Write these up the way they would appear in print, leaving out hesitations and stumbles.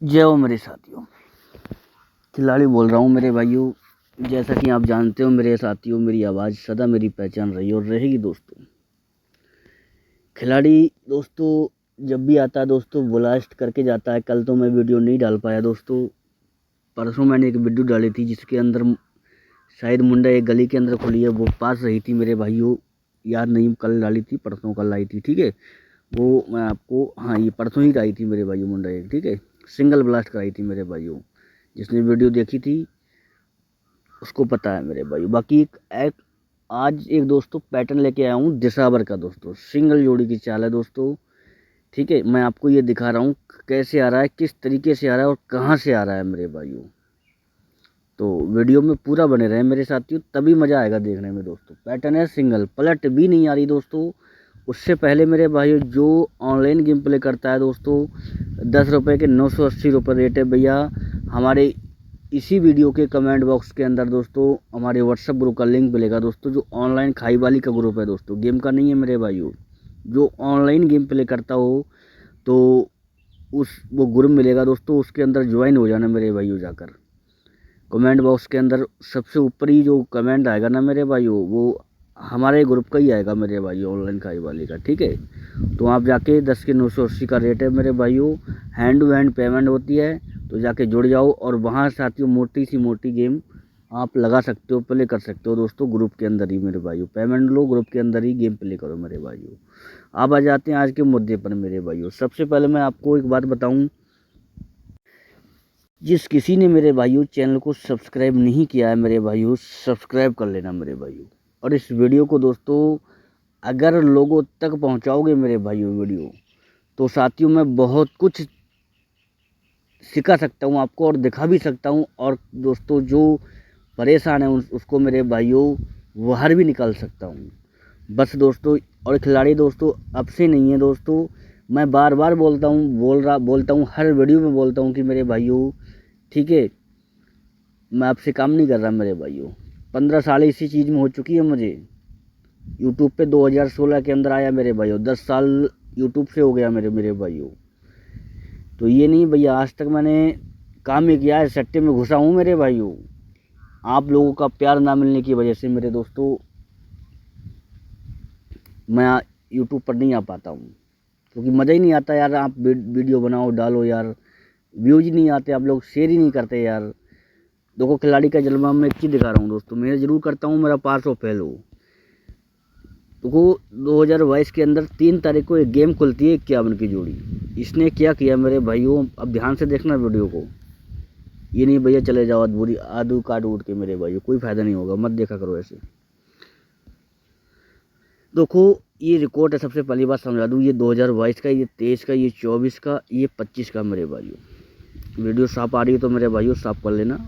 जय हो मेरे साथियों, खिलाड़ी बोल रहा हूँ मेरे भाइयों। जैसा कि आप जानते हो मेरे साथियों, मेरी आवाज़ सदा मेरी पहचान रही और रहेगी दोस्तों। खिलाड़ी दोस्तों जब भी आता है दोस्तों ब्लास्ट करके जाता है। कल तो मैं वीडियो नहीं डाल पाया दोस्तों। परसों मैंने एक वीडियो डाली थी जिसके अंदर शायद मुंडा एक गली के अंदर खुली है, वो पास रही थी मेरे भाइयों। याद नहीं कल डाली थी, परसों कल आई थी, ठीक है। वो मैं आपको, हाँ ये परसों ही आई थी मेरे भाइयों मुंडा एक, ठीक है। सिंगल ब्लास्ट कराई थी मेरे भाइयों। जिसने वीडियो देखी थी उसको पता है मेरे भाई। बाकी आज एक दोस्तों पैटर्न लेके आया हूँ दिसावर का दोस्तों। सिंगल जोड़ी की चाल है दोस्तों, ठीक है। मैं आपको ये दिखा रहा हूँ कैसे आ रहा है, किस तरीके से आ रहा है और कहाँ से आ रहा है मेरे भाइयों। तो वीडियो में पूरा बने रहे मेरे साथियों, तभी मज़ा आएगा देखने में दोस्तों। पैटर्न है सिंगल, पलट भी नहीं आ रही दोस्तों। उससे पहले मेरे भाइयों जो ऑनलाइन गेम प्ले करता है दोस्तों, 10 रुपये के 980 रुपये रेट है भैया। हमारे इसी वीडियो के कमेंट बॉक्स के अंदर दोस्तों हमारे व्हाट्सएप ग्रुप का लिंक मिलेगा दोस्तों। जो ऑनलाइन खाई वाली का ग्रुप है दोस्तों, गेम का नहीं है मेरे भाइयों। जो ऑनलाइन गेम प्ले करता हो तो वो ग्रुप मिलेगा दोस्तों, उसके अंदर ज्वाइन हो जाना मेरे भाइयों। जाकर कमेंट बॉक्स के अंदर सबसे ऊपर ही जो कमेंट आएगा ना मेरे भाइयों, वो हमारे ग्रुप का ही आएगा मेरे भाइयों, ऑनलाइन खाई वाली का, ठीक है। तो आप जाके 10 के 980 का रेट है मेरे भाइयों। हैंड टू हैंड पेमेंट होती है, तो जाके जुड़ जाओ और वहाँ साथियों मोटी सी मोटी गेम आप लगा सकते हो, प्ले कर सकते हो दोस्तों। ग्रुप के अंदर ही मेरे भाइयों पेमेंट लो, ग्रुप के अंदर ही गेम प्ले करो मेरे भाइयों। अब आ जाते हैं आज के मुद्दे पर मेरे भाइयों। सबसे पहले मैं आपको एक बात बताऊं, जिस किसी ने मेरे भाइयों चैनल को सब्सक्राइब नहीं किया है मेरे भाइयों, सब्सक्राइब कर लेना मेरे भाइयों। और इस वीडियो को दोस्तों अगर लोगों तक पहुंचाओगे मेरे भाइयों वीडियो, तो साथियों मैं बहुत कुछ सिखा सकता हूं आपको और दिखा भी सकता हूं। और दोस्तों जो परेशान है उसको मेरे भाइयों बाहर भी निकाल सकता हूं। बस दोस्तों, और खिलाड़ी दोस्तों अब से नहीं है दोस्तों। मैं बार बार बोलता हूं, हर वीडियो में बोलता हूं कि मेरे भाइयों, ठीक है, मैं आपसे काम नहीं कर रहा मेरे भाइयों। 15 साल इसी चीज़ में हो चुकी है मुझे। यूट्यूब पे 2016 के अंदर आया मेरे भाइयों, 10 साल यूट्यूब से हो गया मेरे मेरे भाइयों। तो ये नहीं भैया आज तक मैंने काम ही किया है, सट्टे में घुसा हूँ मेरे भाइयों। आप लोगों का प्यार ना मिलने की वजह से मेरे दोस्तों मैं यूट्यूब पर नहीं आ पाता हूँ, क्योंकि मज़ा ही नहीं आता यार। आप वीडियो बनाओ डालो यार, व्यूज नहीं आते, आप लोग शेयर ही नहीं करते यार। देखो खिलाड़ी का जलवा मैं एक चीज़ दिखा रहा हूँ दोस्तों, मैं ज़रूर करता हूँ मेरा पास और फेल हो। देखो 2022 के अंदर 3 तारीख को एक गेम खुलती है 51 की जोड़ी। इसने क्या किया मेरे भाइयों, अब ध्यान से देखना वीडियो को। ये नहीं भैया चले जाओ बुरी आदू काट उठ के मेरे भाइयों, कोई फ़ायदा नहीं होगा, मत देखा करो ऐसे। देखो ये रिकॉर्ड है, सबसे पहली बात समझा दूँ, ये 2022 का, ये 23 का, ये 24 का, ये 25 का मेरे भाइयों। वीडियो साफ आ रही है तो मेरे भाइयों साफ कर लेना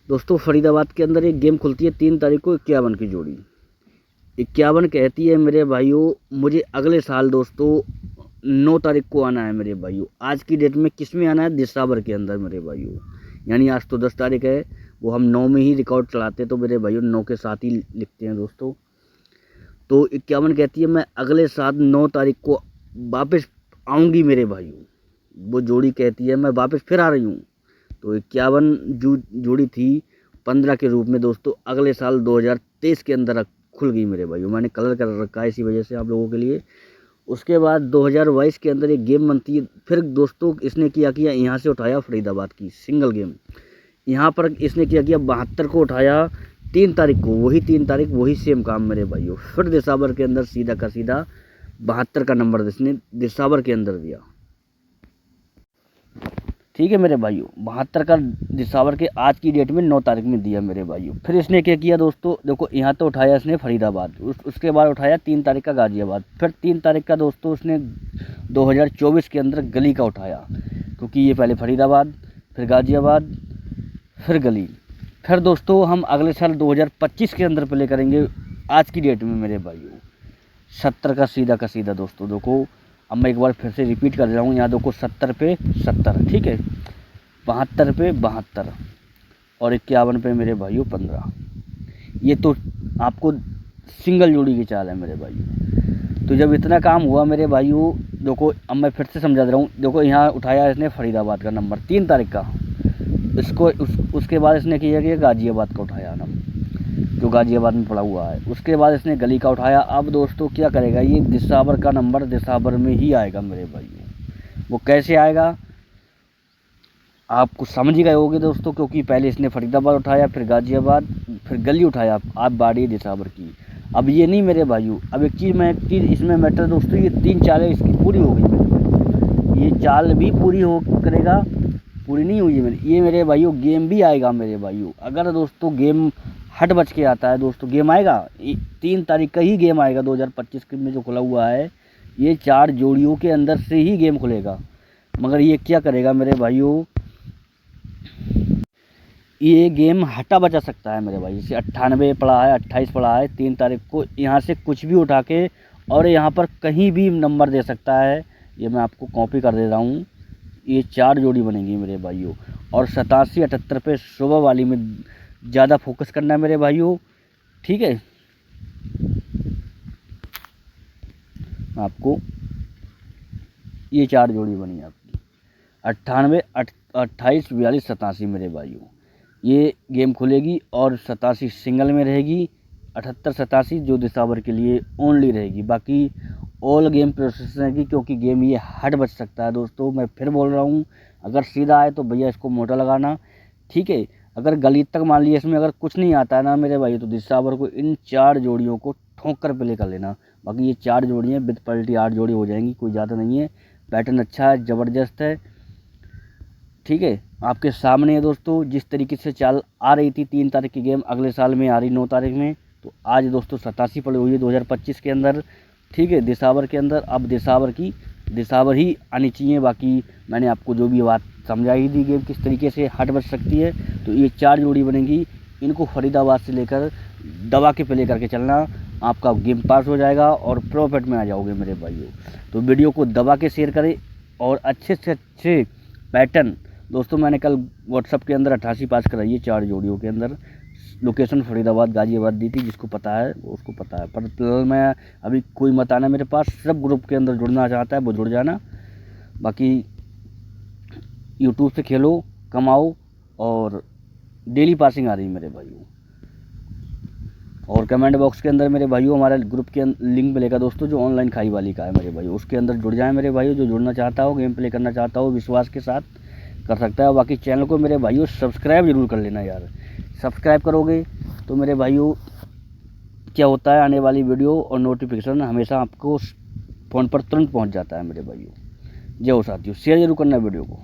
दोस्तों। फरीदाबाद के अंदर एक गेम खुलती है 3 तारीख को 51 की जोड़ी। 51 कहती है मेरे भाइयों मुझे अगले साल दोस्तों 9 तारीख को आना है मेरे भाइयों। आज की डेट में किस में आना है, दिसावर के अंदर मेरे भाइयों। यानी आज तो 10 तारीख है, वो हम 9 में ही रिकॉर्ड चलाते हैं, तो मेरे भाइयों 9 के साथ ही लिखते हैं दोस्तों। तो 51 कहती है मैं अगले साल 9 तारीख को वापस आऊँगी मेरे भाइयों। वो जोड़ी कहती है मैं वापस फिर आ रही हूँ। तो 51 जो जोड़ी थी 15 के रूप में दोस्तों अगले साल 2023 के अंदर खुल गई मेरे भाइयों। मैंने कलर कर रखा है इसी वजह से आप लोगों के लिए। उसके बाद 2022 के अंदर एक गेम बनती है फिर दोस्तों। इसने किया यहाँ से उठाया फरीदाबाद की सिंगल गेम, यहाँ पर इसने किया 72 को उठाया 3 तारीख को, वही 3 तारीख वही सेम काम मेरे भाइयों। फिर दिसावर के अंदर सीधा का सीधा 72 का नंबर इसने दिसावर के अंदर दिया, ठीक है मेरे भाइयों। 72 का दिसावर के आज की डेट में 9 तारीख में दिया मेरे भाइयों। फिर इसने क्या किया दोस्तों, देखो यहाँ तो उठाया इसने फरीदाबाद, उसके बाद उठाया 3 तारीख का गाजियाबाद। फिर 3 तारीख का दोस्तों उसने 2024 के अंदर गली का उठाया, क्योंकि ये पहले फरीदाबाद फिर गाजियाबाद फिर गली। फिर दोस्तों हम अगले साल 2025 के अंदर प्ले करेंगे आज की डेट में मेरे भाइयों 70 का सीधा दोस्तों। देखो अब मैं एक बार फिर से रिपीट कर रहा हूँ, यहाँ देखो 70 पे 70, ठीक है, 72 पे 72 और 51 पे मेरे भाइयों 15। ये तो आपको सिंगल जोड़ी की चाल है मेरे भाइयों। तो जब इतना काम हुआ मेरे भाइयों, देखो अब मैं फिर से समझा दे रहा हूँ। देखो यहाँ उठाया इसने फरीदाबाद का नंबर 3 तारीख का, इसको उसके बाद इसने किया कि गाज़ियाबाद का उठाया नंबर, जो गाज़ियाबाद में पड़ा हुआ है। उसके बाद इसने गली का उठाया। अब दोस्तों क्या करेगा, ये दिसावर का नंबर दिसावर में ही आएगा मेरे भाइयों। वो कैसे आएगा आप कुछ समझ ही गए होगे दोस्तों, क्योंकि पहले इसने फरीदाबाद उठाया, फिर गाज़ियाबाद, फिर गली उठाया, आप बाड़ी दिसावर की। अब ये नहीं मेरे भाइयों, अब एक चीज़ इसमें मैटर दोस्तों, ये 3 चालें इसकी पूरी हो गई मेरे भाई। ये चाल भी पूरी हो करेगा, पूरी नहीं हुई है ये मेरे भाइयों। गेम भी आएगा मेरे भाइयों। अगर दोस्तों गेम हट बच के आता है दोस्तों, गेम आएगा 3 तारीख का ही गेम आएगा 2025 में जो खुला हुआ है। ये 4 जोड़ियों के अंदर से ही गेम खुलेगा। मगर ये क्या करेगा मेरे भाइयों, ये गेम हटा बचा सकता है मेरे भाई। जैसे 98 पड़ा है, 28 पड़ा है, 3 तारीख को यहाँ से कुछ भी उठा के और यहाँ पर कहीं भी नंबर दे सकता है। ये मैं आपको कॉपी कर दे रहा हूँ। ये 4 जोड़ी बनेगी मेरे भाइयों। और 87 78 पे सुबह वाली में ज़्यादा फोकस करना है मेरे भाइयों, ठीक है। आपको ये 4 जोड़ी बनी आपकी 98 28 42 87 मेरे भाइयों। ये गेम खुलेगी और 87 सिंगल में रहेगी, 78 87 जो दिसावर के लिए ओनली रहेगी। बाकी ऑल गेम प्रोसेस रहेगी, क्योंकि गेम ये हट बच सकता है दोस्तों। मैं फिर बोल रहा हूँ, अगर सीधा आए तो भैया इसको मोटा लगाना, ठीक है। अगर गली तक मान लीजिए इसमें अगर कुछ नहीं आता है ना मेरे भाई, तो दिसावर को इन 4 जोड़ियों को ठोंक कर प्ले कर लेना। बाकी ये 4 जोड़ियाँ विद पलटी 8 जोड़ी हो जाएंगी, कोई ज़्यादा नहीं है। पैटर्न अच्छा है, ज़बरदस्त है, ठीक है। आपके सामने है दोस्तों, जिस तरीके से चाल आ रही थी 3 तारीख की गेम अगले साल में आ रही 9 तारीख में, तो आज दोस्तों 87 पड़ी हुई है 2025 के अंदर, ठीक है, दिसावर के अंदर। अब दिसावर ही आनी चाहिए। बाकी मैंने आपको जो भी बात समझाई थी गेम किस तरीके से हट बच सकती है, तो ये 4 जोड़ी बनेगी। इनको फरीदाबाद से लेकर दबा के प्ले करके चलना, आपका गेम पास हो जाएगा और प्रॉफिट में आ जाओगे मेरे भाइयों। तो वीडियो को दबा के शेयर करें और अच्छे से अच्छे पैटर्न दोस्तों मैंने कल व्हाट्सअप के अंदर 88 पास कराई है 4 जोड़ियों के अंदर। लोकेशन फरीदाबाद गाज़ियाबाद दी थी, जिसको पता है उसको पता है। पर फिलहाल मैं अभी कोई मत आना मेरे पास, सब ग्रुप के अंदर जुड़ना चाहता है वो जुड़ जाना। बाकी यूट्यूब से खेलो, कमाओ और डेली पासिंग आ रही है मेरे भाइयों। और कमेंट बॉक्स के अंदर मेरे भाइयों हमारे ग्रुप के लिंक मिलेगा दोस्तों, जो ऑनलाइन खाई वाली का है मेरे भाइयों। उसके अंदर जुड़ जाए मेरे भाइयों। जो जुड़ना चाहता हो, गेम प्ले करना चाहता हो, विश्वास के साथ कर सकता है। बाकी चैनल को मेरे भाइयों सब्सक्राइब जरूर कर लेना यार। सब्सक्राइब करोगे तो मेरे भाइयों क्या होता है, आने वाली वीडियो और नोटिफिकेशन हमेशा आपको फ़ोन पर तुरंत पहुंच जाता है मेरे भाइयों। जय हो साथियों, शेयर जरूर करना वीडियो को।